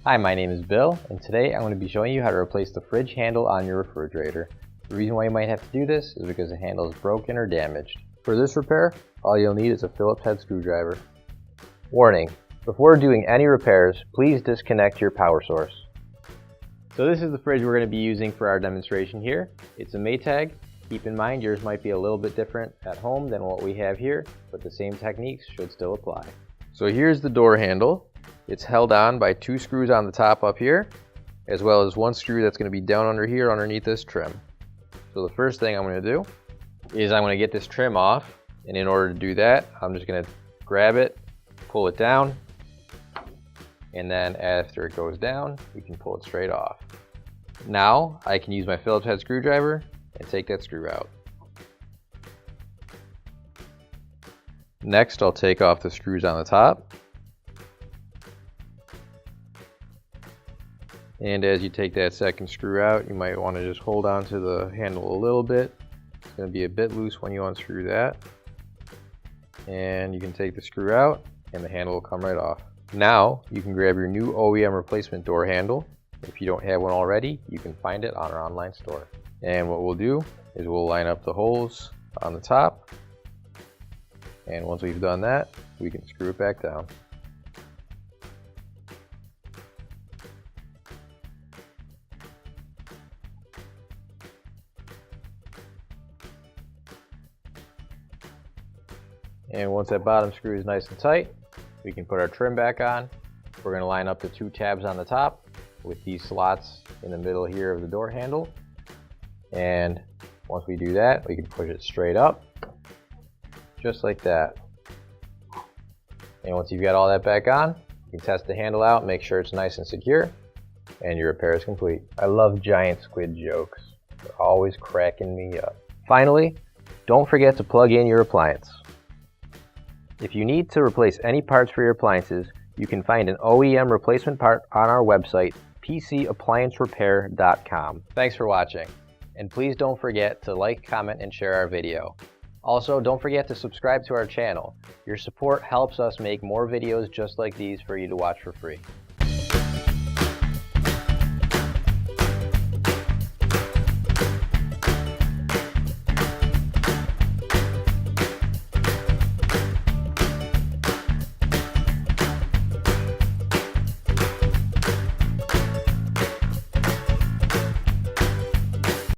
Hi, my name is Bill, and today I'm going to be showing you how to replace the fridge handle on your refrigerator. The reason why you might have to do this is because the handle is broken or damaged. For this repair, all you'll need is a Phillips head screwdriver. Warning: before doing any repairs, please disconnect your power source. So this is the fridge we're going to be using for our demonstration here. It's a Maytag. Keep in mind yours might be a little bit different at home than what we have here, but the same techniques should still apply. So here's the door handle. It's held on by 2 screws on the top up here, as well as 1 screw that's going to be down under here underneath this trim. So the first thing I'm going to do is I'm going to get this trim off, and in order to do that, I'm just going to grab it, pull it down, and then after it goes down, we can pull it straight off. Now I can use my Phillips head screwdriver and take that screw out. Next, I'll take off the screws on the top. And as you take that second screw out, you might want to just hold on to the handle a little bit. It's going to be a bit loose when you unscrew that. And you can take the screw out and the handle will come right off. Now you can grab your new OEM replacement door handle. If you don't have one already, you can find it on our online store. And what we'll do is we'll line up the holes on the top. And once we've done that, we can screw it back down. And once that bottom screw is nice and tight, we can put our trim back on. We're going to line up the 2 tabs on the top with these slots in the middle here of the door handle. And once we do that, we can push it straight up, just like that. And once you've got all that back on, you can test the handle out, make sure it's nice and secure, and your repair is complete. I love giant squid jokes. They're always cracking me up. Finally, don't forget to plug in your appliance. If you need to replace any parts for your appliances, you can find an OEM replacement part on our website, PCApplianceRepair.com. Thanks for watching, and please don't forget to like, comment, and share our video. Also, don't forget to subscribe to our channel. Your support helps us make more videos just like these for you to watch for free.